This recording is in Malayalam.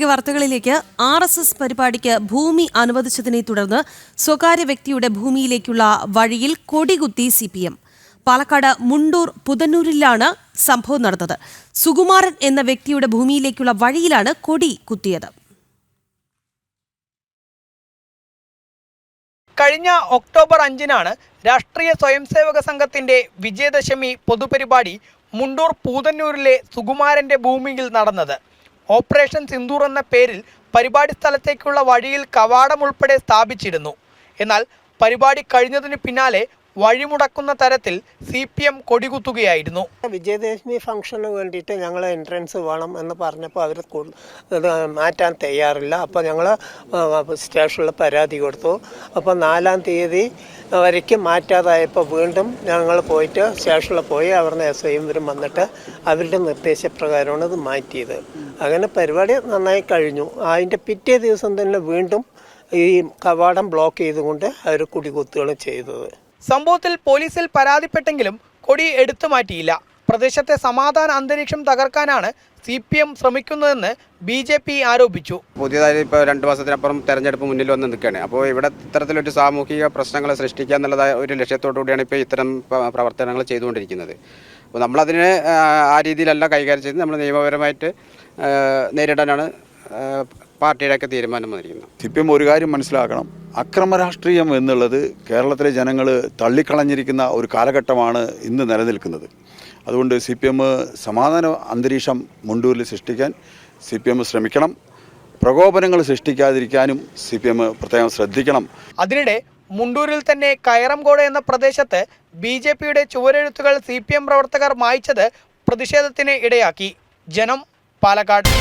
കാർഷിക വാർത്തകളിലേക്ക്. RSS പരിപാടിക്ക് ഭൂമി അനുവദിച്ചതിനെ തുടർന്ന് സ്വകാര്യ വ്യക്തിയുടെ ഭൂമിയിലേക്കുള്ള വഴിയിൽ കൊടികുത്തി CPM. പാലക്കാട് മുണ്ടൂർ പുതന്നൂരിലാണ് സംഭവം നടന്നത്. സുകുമാരൻ എന്ന വ്യക്തിയുടെ ഭൂമിയിലേക്കുള്ള വഴിയിലാണ് കൊടി കുത്തിയത്. കഴിഞ്ഞ ഒക്ടോബർ 5-നാണ് രാഷ്ട്രീയ സ്വയംസേവക സംഘത്തിന്റെ വിജയദശമി പൊതുപരിപാടി മുണ്ടൂർ പൂതന്നൂരിലെ സുകുമാരന്റെ ഭൂമിയിൽ നടന്നത്. ഓപ്പറേഷൻ സിന്ദൂർ എന്ന പേരിൽ പരിപാടി സ്ഥലത്തേക്കുള്ള വഴിയിൽ കവാടം ഉൾപ്പെടെ സ്ഥാപിച്ചിരുന്നു. എന്നാൽ പരിപാടി കഴിഞ്ഞതിന് പിന്നാലെ വഴിമുടക്കുന്ന തരത്തിൽ CPM കൊടികുത്തുകയായിരുന്നു. വിജയദശമി ഫംഗ്ഷന് വേണ്ടിയിട്ട് ഞങ്ങൾ എൻട്രൻസ് വേണം എന്ന് പറഞ്ഞപ്പോൾ അവർ മാറ്റാൻ തയ്യാറില്ല. അപ്പോൾ ഞങ്ങൾ സ്റ്റേഷനിൽ പരാതി കൊടുത്തു. അപ്പോൾ 4-ാം തീയതി വരയ്ക്ക് മാറ്റാതായപ്പോൾ വീണ്ടും ഞങ്ങൾ പോയിട്ട് സ്റ്റേഷനിൽ പോയി അവിടുന്ന് SIവരും വന്നിട്ട് അവരുടെ നിർദ്ദേശപ്രകാരമാണ് ഇത് മാറ്റിയത്. അങ്ങനെ പരിപാടി നന്നായി കഴിഞ്ഞു. അതിൻ്റെ പിറ്റേ ദിവസം തന്നെ വീണ്ടും ഈ കവാടം ബ്ലോക്ക് ചെയ്തുകൊണ്ട് അവർ കൊടികുത്തുകയാണ് ചെയ്തത്. സംഭവത്തിൽ പോലീസിൽ പരാതിപ്പെട്ടെങ്കിലും കൊടി എടുത്തു മാറ്റിയില്ല. പ്രദേശത്തെ സമാധാന അന്തരീക്ഷം തകർക്കാനാണ് CPM ശ്രമിക്കുന്നതെന്ന് BJP ആരോപിച്ചു. പുതിയതായി ഇപ്പോൾ 2 മാസത്തിനപ്പുറം തെരഞ്ഞെടുപ്പ് മുന്നിൽ വന്ന് നിൽക്കുകയാണ്. അപ്പോൾ ഇവിടെ ഇത്തരത്തിലൊരു സാമൂഹിക പ്രശ്നങ്ങൾ സൃഷ്ടിക്കുക എന്നുള്ളതായ ഒരു ലക്ഷ്യത്തോടു കൂടിയാണ് ഇപ്പോൾ ഇത്തരം പ്രവർത്തനങ്ങൾ ചെയ്തുകൊണ്ടിരിക്കുന്നത്. അപ്പോൾ നമ്മളതിനെ ആ രീതിയിലല്ല കൈകാര്യം ചെയ്ത് നമ്മൾ നിയമപരമായിട്ട് നേരിടാനാണ് പാർട്ടിയുടെയൊക്കെ തീരുമാനം വന്നിരിക്കുന്നത്. CPM ഒരു കാര്യം മനസ്സിലാക്കണം, അക്രമ രാഷ്ട്രീയം എന്നുള്ളത് കേരളത്തിലെ ജനങ്ങൾ തള്ളിക്കളഞ്ഞിരിക്കുന്ന ഒരു കാലഘട്ടമാണ് ഇന്ന് നിലനിൽക്കുന്നത്. അതുകൊണ്ട് CPM സമാധാന അന്തരീക്ഷം മുണ്ടൂരിൽ സൃഷ്ടിക്കാൻ CPM ശ്രമിക്കണം. പ്രകോപനങ്ങൾ സൃഷ്ടിക്കാതിരിക്കാനും CPM പ്രത്യേകം ശ്രദ്ധിക്കണം. അതിനിടെ മുണ്ടൂരിൽ തന്നെ കയറംകോട് എന്ന പ്രദേശത്ത് BJPയുടെ ചുവരെഴുത്തുകൾ CPM പ്രവർത്തകർ മായ്ച്ചത് പ്രതിഷേധത്തിന് ഇടയാക്കി. ജനം, പാലക്കാട്.